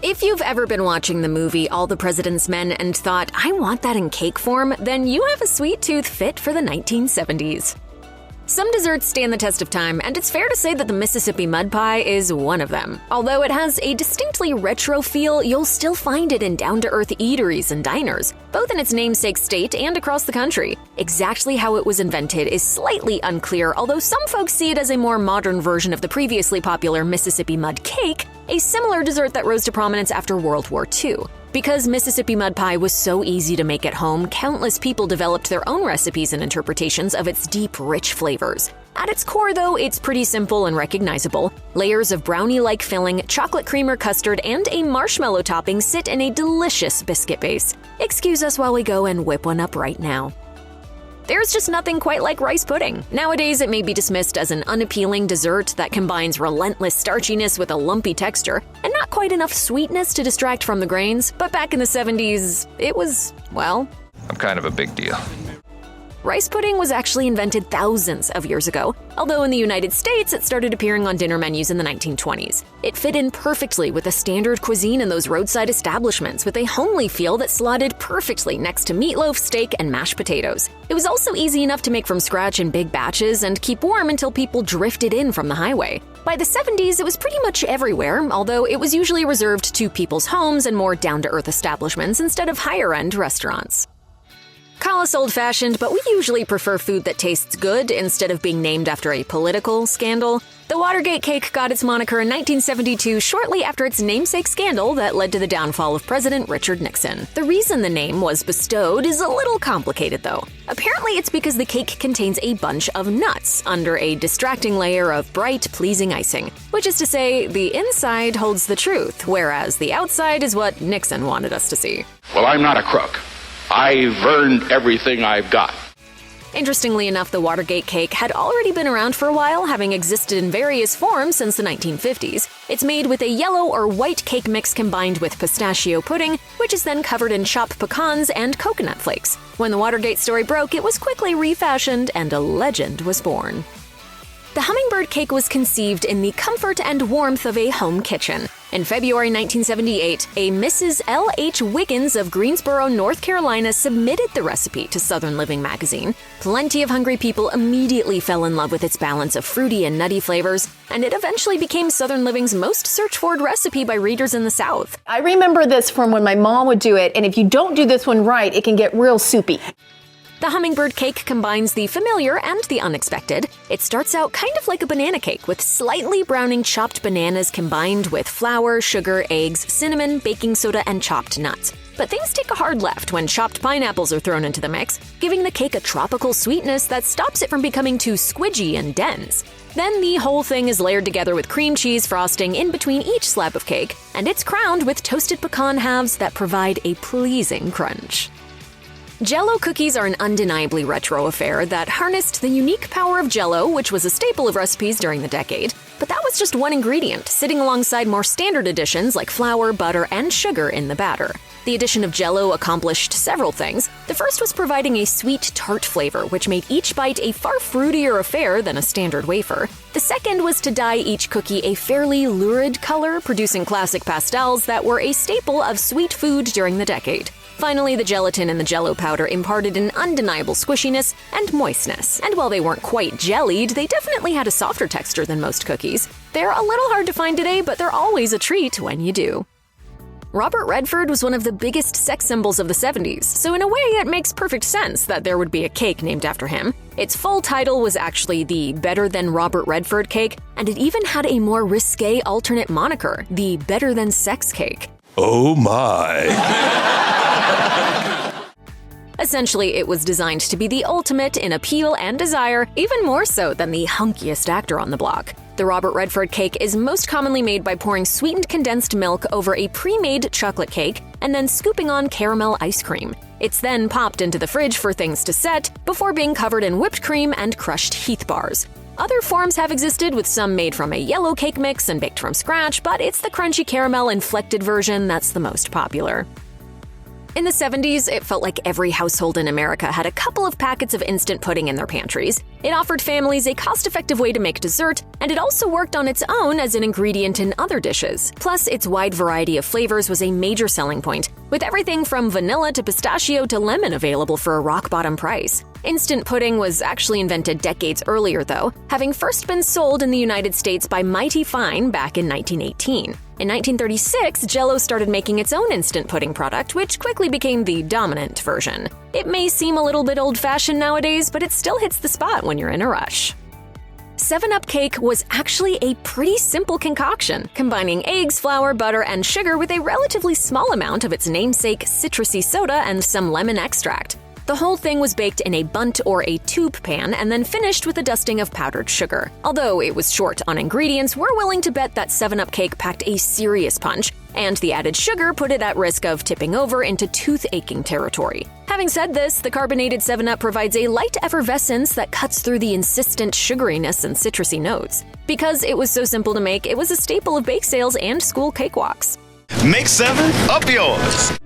If you've ever been watching the movie All the President's Men and thought, I want that in cake form, then you have a sweet tooth fit for the 1970s. Some desserts stand the test of time, and it's fair to say that the Mississippi mud pie is one of them. Although it has a distinctly retro feel, you'll still find it in down-to-earth eateries and diners, both in its namesake state and across the country. Exactly how it was invented is slightly unclear, although some folks see it as a more modern version of the previously popular Mississippi mud cake, a similar dessert that rose to prominence after World War II. Because Mississippi mud pie was so easy to make at home, countless people developed their own recipes and interpretations of its deep, rich flavors. At its core, though, it's pretty simple and recognizable. Layers of brownie-like filling, chocolate cream or custard, and a marshmallow topping sit in a delicious biscuit base. Excuse us while we go and whip one up right now. There's just nothing quite like rice pudding. Nowadays, it may be dismissed as an unappealing dessert that combines relentless starchiness with a lumpy texture and not quite enough sweetness to distract from the grains, but back in the 70s, it was, well, I'm kind of a big deal. Rice pudding was actually invented thousands of years ago, although in the United States it started appearing on dinner menus in the 1920s. It fit in perfectly with the standard cuisine in those roadside establishments with a homely feel that slotted perfectly next to meatloaf, steak, and mashed potatoes. It was also easy enough to make from scratch in big batches and keep warm until people drifted in from the highway. By the 70s, it was pretty much everywhere, although it was usually reserved to people's homes and more down-to-earth establishments instead of higher-end restaurants. Call us old-fashioned, but we usually prefer food that tastes good instead of being named after a political scandal. The Watergate cake got its moniker in 1972 shortly after its namesake scandal that led to the downfall of President Richard Nixon. The reason the name was bestowed is a little complicated, though. Apparently, it's because the cake contains a bunch of nuts under a distracting layer of bright, pleasing icing. Which is to say, the inside holds the truth, whereas the outside is what Nixon wanted us to see. Well, I'm not a crook. I've earned everything I've got. Interestingly enough, the Watergate cake had already been around for a while, having existed in various forms since the 1950s. It's made with a yellow or white cake mix combined with pistachio pudding, which is then covered in chopped pecans and coconut flakes. When the Watergate story broke, it was quickly refashioned and a legend was born. The Hummingbird cake was conceived in the comfort and warmth of a home kitchen. In February 1978, a Mrs. L.H. Wiggins of Greensboro, North Carolina submitted the recipe to Southern Living magazine. Plenty of hungry people immediately fell in love with its balance of fruity and nutty flavors, and it eventually became Southern Living's most searched-for recipe by readers in the South. I remember this from when my mom would do it, and if you don't do this one right, it can get real soupy. The Hummingbird cake combines the familiar and the unexpected. It starts out kind of like a banana cake with slightly browning chopped bananas combined with flour, sugar, eggs, cinnamon, baking soda, and chopped nuts. But things take a hard left when chopped pineapples are thrown into the mix, giving the cake a tropical sweetness that stops it from becoming too squidgy and dense. Then the whole thing is layered together with cream cheese frosting in between each slab of cake, and it's crowned with toasted pecan halves that provide a pleasing crunch. Jell-O cookies are an undeniably retro affair that harnessed the unique power of Jell-O, which was a staple of recipes during the decade. But that was just one ingredient, sitting alongside more standard additions like flour, butter, and sugar in the batter. The addition of Jell-O accomplished several things. The first was providing a sweet tart flavor, which made each bite a far fruitier affair than a standard wafer. The second was to dye each cookie a fairly lurid color, producing classic pastels that were a staple of sweet food during the decade. Finally, the gelatin in the Jell-O powder imparted an undeniable squishiness and moistness. And while they weren't quite jellied, they definitely had a softer texture than most cookies. They're a little hard to find today, but they're always a treat when you do. Robert Redford was one of the biggest sex symbols of the 70s, so in a way it makes perfect sense that there would be a cake named after him. Its full title was actually the Better Than Robert Redford cake, and it even had a more risque alternate moniker, the Better Than Sex cake. Oh my! Essentially, it was designed to be the ultimate in appeal and desire, even more so than the hunkiest actor on the block. The Robert Redford cake is most commonly made by pouring sweetened condensed milk over a pre-made chocolate cake and then scooping on caramel ice cream. It's then popped into the fridge for things to set before being covered in whipped cream and crushed Heath bars. Other forms have existed, with some made from a yellow cake mix and baked from scratch, but it's the crunchy caramel-inflected version that's the most popular. In the 70s, it felt like every household in America had a couple of packets of instant pudding in their pantries. It offered families a cost-effective way to make dessert, and it also worked on its own as an ingredient in other dishes. Plus, its wide variety of flavors was a major selling point, with everything from vanilla to pistachio to lemon available for a rock-bottom price. Instant pudding was actually invented decades earlier, though, having first been sold in the United States by Mighty Fine back in 1918. In 1936, Jell-O started making its own instant pudding product, which quickly became the dominant version. It may seem a little bit old-fashioned nowadays, but it still hits the spot when you're in a rush. 7-Up cake was actually a pretty simple concoction, combining eggs, flour, butter, and sugar with a relatively small amount of its namesake citrusy soda and some lemon extract. The whole thing was baked in a bundt or a tube pan and then finished with a dusting of powdered sugar. Although it was short on ingredients, we're willing to bet that 7-Up cake packed a serious punch, and the added sugar put it at risk of tipping over into tooth-aching territory. Having said this, the carbonated 7-Up provides a light effervescence that cuts through the insistent sugariness and citrusy notes. Because it was so simple to make, it was a staple of bake sales and school cakewalks. Make 7 up yours.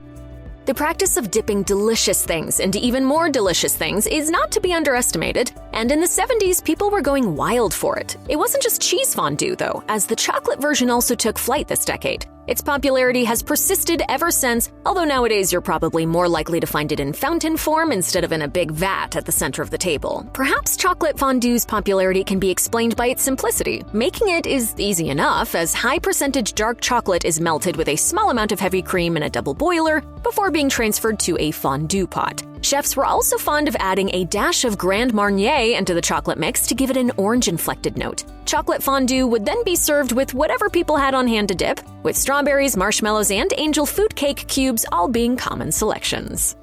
The practice of dipping delicious things into even more delicious things is not to be underestimated, and in the 70s, people were going wild for it. It wasn't just cheese fondue, though, as the chocolate version also took flight this decade. Its popularity has persisted ever since, although nowadays you're probably more likely to find it in fountain form instead of in a big vat at the center of the table. Perhaps chocolate fondue's popularity can be explained by its simplicity. Making it is easy enough, as high-percentage dark chocolate is melted with a small amount of heavy cream in a double boiler before being transferred to a fondue pot. Chefs were also fond of adding a dash of Grand Marnier into the chocolate mix to give it an orange-inflected note. Chocolate fondue would then be served with whatever people had on hand to dip, with strawberries, marshmallows, and angel food cake cubes all being common selections.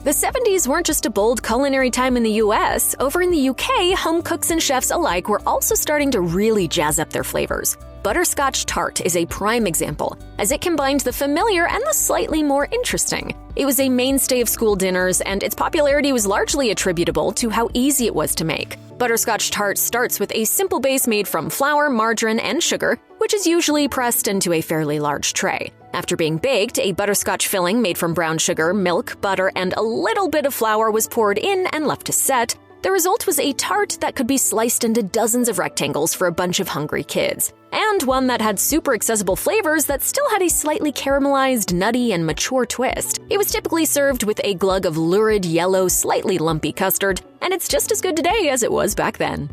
The 70s weren't just a bold culinary time in the US. Over in the UK, home cooks and chefs alike were also starting to really jazz up their flavors. Butterscotch tart is a prime example, as it combined the familiar and the slightly more interesting. It was a mainstay of school dinners, and its popularity was largely attributable to how easy it was to make. Butterscotch tart starts with a simple base made from flour, margarine, and sugar, which is usually pressed into a fairly large tray. After being baked, a butterscotch filling made from brown sugar, milk, butter, and a little bit of flour was poured in and left to set. The result was a tart that could be sliced into dozens of rectangles for a bunch of hungry kids, and one that had super accessible flavors that still had a slightly caramelized, nutty, and mature twist. It was typically served with a glug of lurid yellow, slightly lumpy custard, and it's just as good today as it was back then.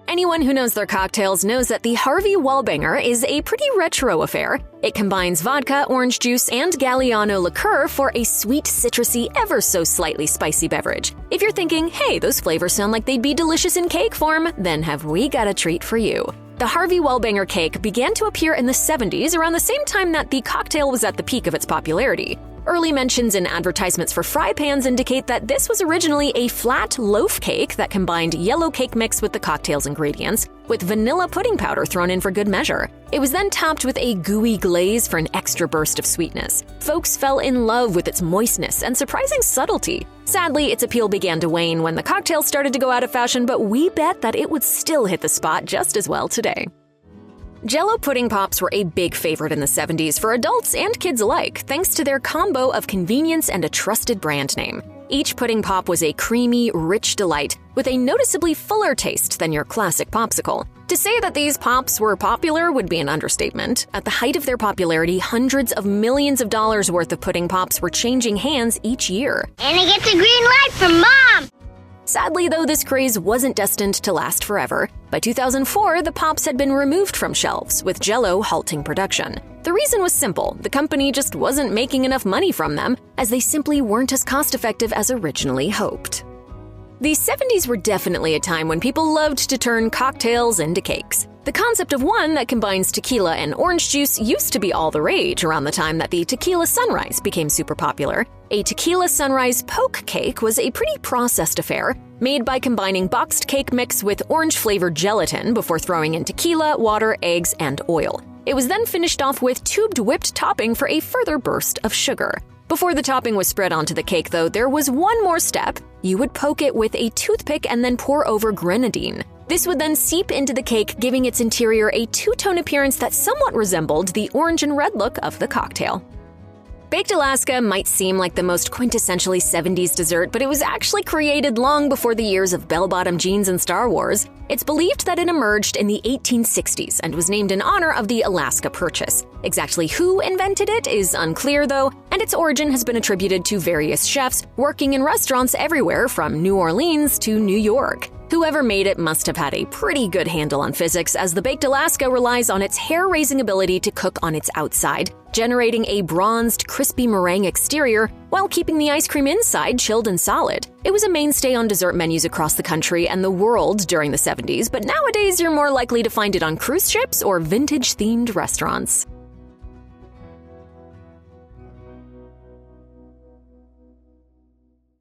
Anyone who knows their cocktails knows that the Harvey Wallbanger is a pretty retro affair. It combines vodka, orange juice, and Galliano liqueur for a sweet, citrusy, ever so slightly spicy beverage. If you're thinking, hey, those flavors sound like they'd be delicious in cake form, then have we got a treat for you. The Harvey Wallbanger cake began to appear in the 70s, around the same time that the cocktail was at the peak of its popularity. Early mentions in advertisements for fry pans indicate that this was originally a flat loaf cake that combined yellow cake mix with the cocktail's ingredients, with vanilla pudding powder thrown in for good measure. It was then topped with a gooey glaze for an extra burst of sweetness. Folks fell in love with its moistness and surprising subtlety. Sadly, its appeal began to wane when the cocktail started to go out of fashion, but we bet that it would still hit the spot just as well today. Jell-O pudding pops were a big favorite in the 70s for adults and kids alike, thanks to their combo of convenience and a trusted brand name. Each pudding pop was a creamy, rich delight with a noticeably fuller taste than your classic popsicle. To say that these pops were popular would be an understatement. At the height of their popularity, hundreds of millions of dollars worth of pudding pops were changing hands each year. And I get the green light from Mom! Sadly, though, this craze wasn't destined to last forever. By 2004, the pops had been removed from shelves, with Jell-O halting production. The reason was simple: the company just wasn't making enough money from them, as they simply weren't as cost-effective as originally hoped. The 70s were definitely a time when people loved to turn cocktails into cakes. The concept of one that combines tequila and orange juice used to be all the rage around the time that the Tequila Sunrise became super popular. A Tequila Sunrise poke cake was a pretty processed affair, made by combining boxed cake mix with orange-flavored gelatin before throwing in tequila, water, eggs, and oil. It was then finished off with tubed whipped topping for a further burst of sugar. Before the topping was spread onto the cake, though, there was one more step. You would poke it with a toothpick and then pour over grenadine. This would then seep into the cake, giving its interior a two-tone appearance that somewhat resembled the orange and red look of the cocktail. Baked Alaska might seem like the most quintessentially 70s dessert, but it was actually created long before the years of bell-bottom jeans and Star Wars. It's believed that it emerged in the 1860s and was named in honor of the Alaska Purchase. Exactly who invented it is unclear, though, and its origin has been attributed to various chefs working in restaurants everywhere from New Orleans to New York. Whoever made it must have had a pretty good handle on physics, as the Baked Alaska relies on its hair-raising ability to cook on its outside, generating a bronzed, crispy meringue exterior while keeping the ice cream inside chilled and solid. It was a mainstay on dessert menus across the country and the world during the 70s, but nowadays you're more likely to find it on cruise ships or vintage-themed restaurants.